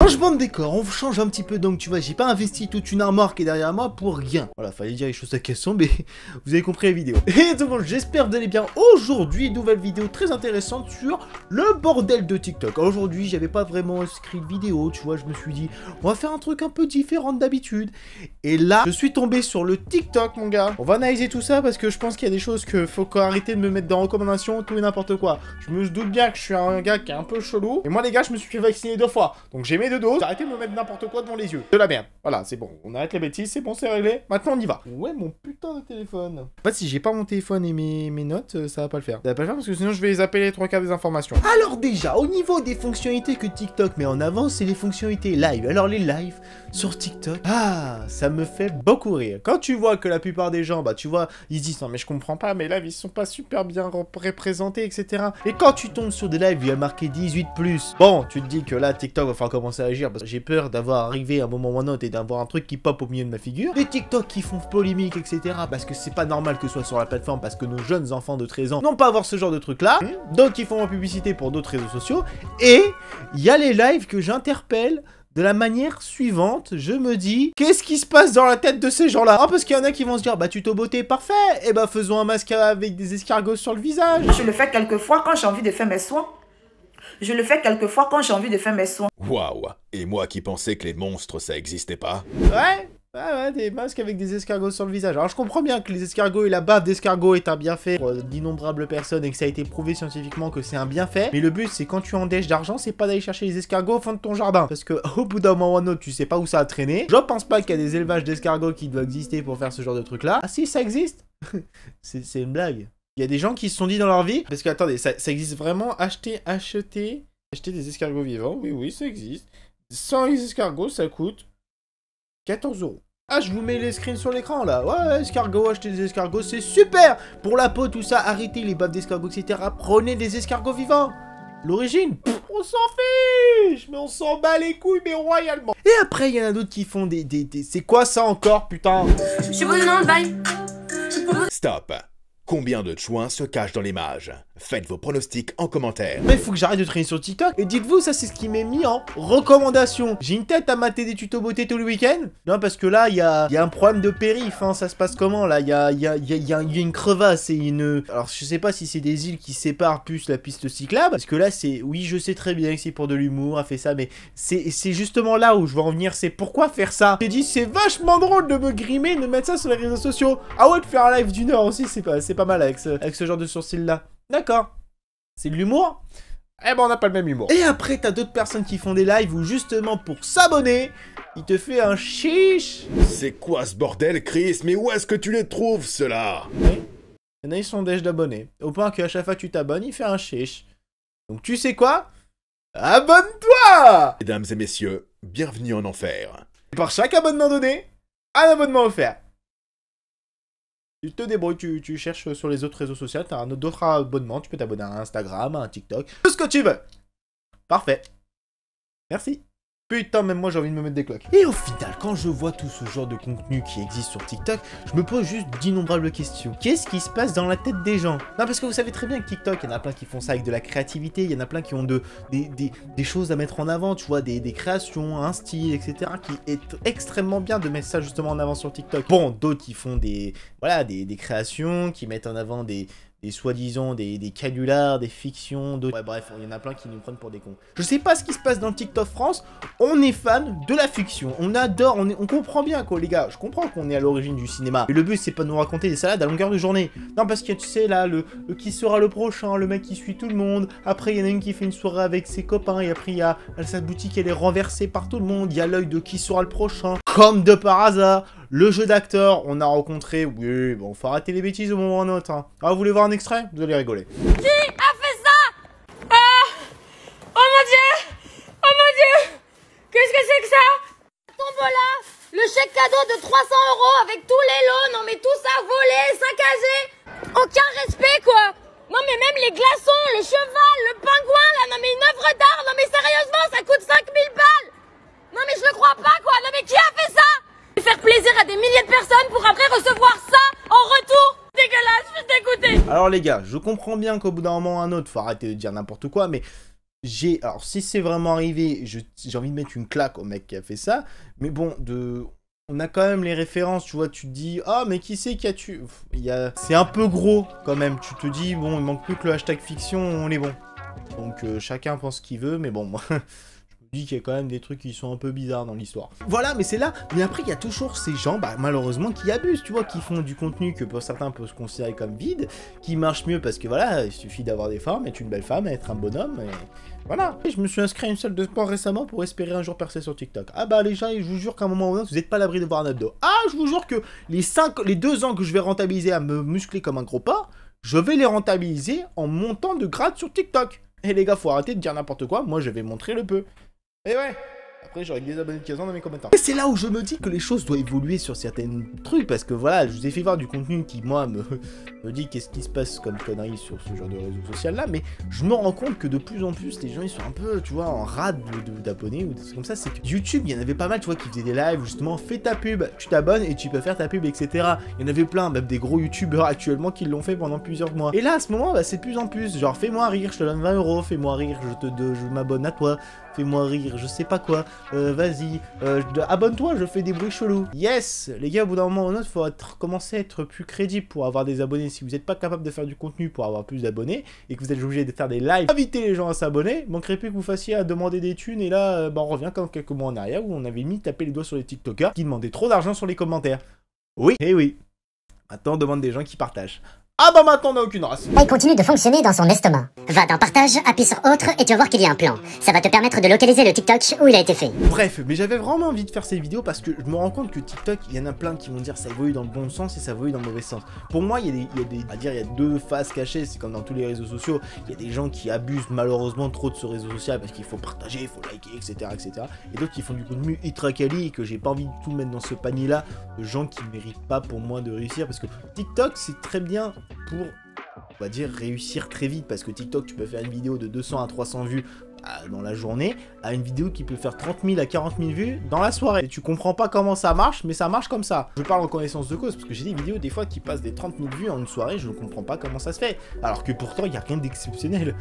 Changement de décor, on change un petit peu, donc tu vois, j'ai pas investi toute une armoire qui est derrière moi pour rien. Voilà, fallait dire les choses à question, mais vous avez compris la vidéo. Et donc, j'espère que vous allez bien. Aujourd'hui, nouvelle vidéo très intéressante sur le bordel de TikTok. Aujourd'hui, j'avais pas vraiment inscrit de vidéo, tu vois, je me suis dit, on va faire un truc un peu différent d'habitude. Et là, je suis tombé sur le TikTok, mon gars. On va analyser tout ça parce que je pense qu'il y a des choses que faut arrêter de me mettre dans recommandations, tout et n'importe quoi. Je me doute bien que je suis un gars qui est un peu chelou. Et moi, les gars, je me suis fait vacciner 2 fois. Donc j'ai mes 2 doses. Arrêtez de me mettre n'importe quoi devant les yeux. De la merde. Voilà, c'est bon. On arrête les bêtises, c'est bon, c'est réglé. Maintenant, on y va. Ouais, mon putain de téléphone. En fait, si j'ai pas mon téléphone et mes notes, ça va pas le faire. Ça va pas le faire parce que sinon, je vais les appeler les 3/4 des informations. Alors déjà, au niveau des fonctionnalités que TikTok met en avant, c'est les fonctionnalités live. Alors les lives sur TikTok, ça me fait beaucoup rire. Quand tu vois que la plupart des gens, bah tu vois, ils se disent non mais je comprends pas, mes lives ils sont pas super bien représentés, etc. Et quand tu tombes sur des lives, il y a marqué 18+. Bon, tu te dis que là TikTok va falloir commencer à agir parce que j'ai peur d'avoir arrivé à un moment ou un autre et d'avoir un truc qui pop au milieu de ma figure. Les TikTok qui font polémique, etc. Parce que c'est pas normal que ce soit sur la plateforme parce que nos jeunes enfants de 13 ans n'ont pas à voir ce genre de truc là. Donc ils font en publicité pour d'autres réseaux sociaux. Et il y a les lives que j'interpelle de la manière suivante, je me dis, qu'est-ce qui se passe dans la tête de ces gens-là? Parce qu'il y en a qui vont se dire, bah tuto beauté, parfait, et bah faisons un masque avec des escargots sur le visage. Je le fais quelquefois quand j'ai envie de faire mes soins. Je le fais quelquefois quand j'ai envie de faire mes soins. Waouh! Et moi qui pensais que les monstres ça existait pas. Ouais, des masques avec des escargots sur le visage. Alors je comprends bien que les escargots et la bave d'escargot est un bienfait pour d'innombrables personnes et que ça a été prouvé scientifiquement que c'est un bienfait. Mais le but c'est quand tu endèches d'argent, c'est pas d'aller chercher les escargots au fond de ton jardin. Parce que au bout d'un moment ou un autre, tu sais pas où ça a traîné. Je pense pas qu'il y a des élevages d'escargots qui doivent exister pour faire ce genre de truc là. Ah si, ça existe. C'est une blague. Il y a des gens qui se sont dit dans leur vie, parce que attendez, ça existe vraiment, acheter des escargots vivants, oui, ça existe. 100 escargots, ça coûte 14 €. Ah, je vous mets les screens sur l'écran, là. Ouais, escargots, achetez des escargots, c'est super. Pour la peau, tout ça, arrêtez les baves d'escargots, etc. Prenez des escargots vivants. L'origine, on s'en fiche, mais on s'en bat les couilles, mais royalement. Et après, il y en a d'autres qui font des... C'est quoi ça encore, putain? Je suis bon, non, bye. Stop! Combien de chouins se cachent dans l'image? Faites vos pronostics en commentaire. Mais il faut que j'arrête de traîner sur TikTok. Et dites-vous, ça c'est ce qui m'est mis en recommandation. J'ai une tête à mater des tutos beauté tout le week-end. Non, parce que là, il y a un problème de périph'. Hein. Ça se passe comment là? Il y a une crevasse et une... Alors, je sais pas si c'est des îles qui séparent plus la piste cyclable. Parce que là, c'est... Oui, je sais très bien que c'est pour de l'humour, a fait ça. Mais c'est justement là où je veux en venir. C'est pourquoi faire ça? J'ai dit, c'est vachement drôle de me grimer, de mettre ça sur les réseaux sociaux. Ah ouais, de faire un live d'1 heure aussi, c'est pas mal avec ce genre de sourcil-là. D'accord. C'est de l'humour? Eh ben on n'a pas le même humour. Et après t'as d'autres personnes qui font des lives où justement pour s'abonner, il te fait un chiche. C'est quoi ce bordel, Chris? Mais où est-ce que tu les trouves, ceux-là? Oui. Il y en a, ils sont déjà d'abonnés. Au point qu'à chaque fois que tu t'abonnes, il fait un chiche. Donc tu sais quoi? Abonne-toi! Mesdames et messieurs, bienvenue en enfer. Et par chaque abonnement donné, un abonnement offert. Tu te débrouilles, tu cherches sur les autres réseaux sociaux, t'as d'autres abonnements, tu peux t'abonner à Instagram, à un TikTok, tout ce que tu veux. Parfait. Merci. Putain, même moi j'ai envie de me mettre des cloques. Et au final, quand je vois tout ce genre de contenu qui existe sur TikTok, je me pose juste d'innombrables questions. Qu'est-ce qui se passe dans la tête des gens? Non, parce que vous savez très bien que TikTok, il y en a plein qui font ça avec de la créativité, il y en a plein qui ont des choses à mettre en avant, tu vois, des créations, un style, etc. qui est extrêmement bien de mettre ça justement en avant sur TikTok. Bon, d'autres qui font des créations, qui mettent en avant des soi-disant des canulars, des fictions, ouais bref, il y en a plein qui nous prennent pour des cons. Je sais pas ce qui se passe dans le TikTok France, on est fan de la fiction, on adore, on comprend bien quoi les gars, je comprends qu'on est à l'origine du cinéma, mais le but c'est pas de nous raconter des salades à longueur de journée. Non parce que tu sais là, le qui sera le prochain, le mec qui suit tout le monde, après il y en a une qui fait une soirée avec ses copains, et après il y a sa boutique elle est renversée par tout le monde, il y a l'œil de qui sera le prochain, comme de par hasard. Le jeu d'acteur, on a rencontré... Oui, bon, faut arrêter les bêtises au moment ou un autre. Hein. Ah, vous voulez voir un extrait? Vous allez rigoler. Qui a fait ça? Oh mon dieu! Oh mon dieu! Qu'est-ce que c'est que ça? Tombola, le chèque cadeau de 300 € avec tous les lots. Non mais tout ça volé, saccagé. Aucun respect quoi. Non mais même les glaçons, le cheval, le pingouin là. Non mais une œuvre d'art. Non mais sérieusement, ça coûte 5000 balles. Non mais je le crois pas quoi. Non mais qui a fait ça? Faire plaisir à des milliers de personnes pour après recevoir ça en retour. Dégueulasse, je suis dégoûtée. Alors les gars, je comprends bien qu'au bout d'un moment ou un autre, faut arrêter de dire n'importe quoi, mais Alors, si c'est vraiment arrivé, j'ai envie de mettre une claque au mec qui a fait ça. Mais bon, on a quand même les références, tu vois. Tu te dis, ah, mais qui c'est qui a tué? C'est un peu gros, quand même. Tu te dis, bon, il manque plus que le hashtag fiction, on est bon. Donc, chacun pense ce qu'il veut, mais bon, moi... Je me dis qu'il y a quand même des trucs qui sont un peu bizarres dans l'histoire. Voilà, mais c'est là. Mais après, il y a toujours ces gens, malheureusement, qui abusent, tu vois, qui font du contenu que pour certains peuvent se considérer comme vide, qui marche mieux parce que voilà, il suffit d'avoir des femmes, être une belle femme, être un bonhomme, et voilà. Et je me suis inscrit à une salle de sport récemment pour espérer un jour percer sur TikTok. Ah bah les gens, je vous jure qu'à un moment ou un autre, vous n'êtes pas à l'abri de voir un abdo. Ah, je vous jure que les 2 ans que je vais rentabiliser à me muscler comme un gros porc, je vais les rentabiliser en montant de grade sur TikTok. Et les gars, faut arrêter de dire n'importe quoi, moi je vais montrer le peu. Et ouais, après j'aurai des abonnés de 15 ans dans mes commentaires. Et c'est là où je me dis que les choses doivent évoluer sur certains trucs, parce que voilà, je vous ai fait voir du contenu qui, moi, me dit qu'est-ce qui se passe comme conneries sur ce genre de réseau social là, mais je me rends compte que de plus en plus, les gens ils sont un peu, tu vois, en rade d'abonnés ou des trucs comme ça. C'est que YouTube, il y en avait pas mal, tu vois, qui faisaient des lives, justement, fais ta pub, tu t'abonnes et tu peux faire ta pub, etc. Il y en avait plein, même des gros youtubeurs actuellement qui l'ont fait pendant plusieurs mois. Et là, à ce moment, c'est de plus en plus, genre, fais-moi rire, je te donne 20 €, fais-moi rire, je m'abonne à toi. Fais-moi rire, je sais pas quoi, vas-y, abonne-toi, je fais des bruits chelous. Yes, les gars, au bout d'un moment ou d'un autre, faut commencer à être plus crédible pour avoir des abonnés. Si vous n'êtes pas capable de faire du contenu pour avoir plus d'abonnés, et que vous êtes obligé de faire des lives, inviter les gens à s'abonner, manquerait plus que vous fassiez à demander des thunes, et là, on revient comme quelques mois en arrière, où on avait mis taper les doigts sur les TikTokers, qui demandaient trop d'argent sur les commentaires. Oui, et oui. Maintenant, on demande des gens qui partagent. Ah bah maintenant on n'a aucune race. Il continue de fonctionner dans son estomac. Va dans partage, appuie sur autre et tu vas voir qu'il y a un plan. Ça va te permettre de localiser le TikTok où il a été fait. Bref, mais j'avais vraiment envie de faire ces vidéos parce que je me rends compte que TikTok, il y en a plein qui vont dire ça évolue dans le bon sens et ça évolue dans le mauvais sens. Pour moi, il y a 2 faces cachées, c'est comme dans tous les réseaux sociaux. Il y a des gens qui abusent malheureusement trop de ce réseau social parce qu'il faut partager, il faut liker, etc. Et d'autres qui font du contenu ultra quali et que j'ai pas envie de tout mettre dans ce panier là de gens qui méritent pas pour moi de réussir parce que TikTok c'est très bien pour, on va dire, réussir très vite parce que TikTok tu peux faire une vidéo de 200 à 300 vues dans la journée à une vidéo qui peut faire 30 000 à 40 000 vues dans la soirée. Et tu comprends pas comment ça marche, mais ça marche comme ça. Je parle en connaissance de cause parce que j'ai des vidéos des fois qui passent des 30 000 vues en une soirée, je ne comprends pas comment ça se fait. Alors que pourtant il n'y a rien d'exceptionnel.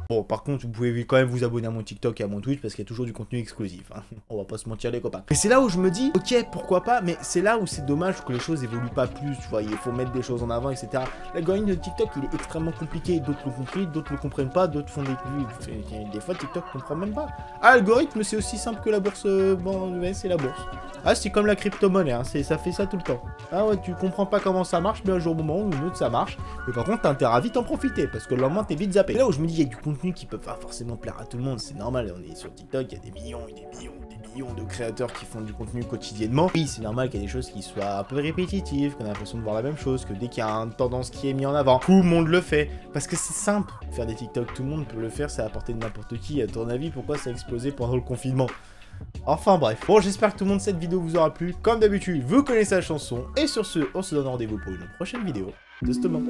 Bon, par contre, vous pouvez quand même vous abonner à mon TikTok et à mon Twitch parce qu'il y a toujours du contenu exclusif. Hein. On va pas se mentir les copains. Et c'est là où je me dis, ok, pourquoi pas, mais c'est là où c'est dommage que les choses évoluent pas plus, tu vois, il faut mettre des choses en avant, etc. L'algorithme de TikTok, il est extrêmement compliqué, d'autres l'ont compris, d'autres le comprennent pas, d'autres font des fois TikTok comprend même pas. Ah, l'algorithme, c'est aussi simple que la bourse, bon, ouais, c'est la bourse. Ah, c'est comme la crypto-monnaie, hein, ça fait ça tout le temps. Ah ouais, tu comprends pas comment ça marche, mais un jour au moment où une autre ça marche, mais par contre, t'as intérêt à vite en profiter, parce que le lendemain, t'es vite zappé. Et là où je me dis, il y a du contenu qui peut pas forcément plaire à tout le monde, c'est normal, on est sur TikTok, il y a des millions de créateurs qui font du contenu quotidiennement. Oui, c'est normal qu'il y ait des choses qui soient un peu répétitives, qu'on a l'impression de voir la même chose, que dès qu'il y a une tendance qui est mise en avant, tout le monde le fait. Parce que c'est simple, faire des TikTok, tout le monde peut le faire, c'est à la portée de n'importe qui. À ton avis, pourquoi ça a explosé pendant le confinement? Enfin bref, bon, j'espère que tout le monde cette vidéo vous aura plu. Comme d'habitude, vous connaissez la chanson. Et sur ce, on se donne rendez-vous pour une prochaine vidéo. Justement.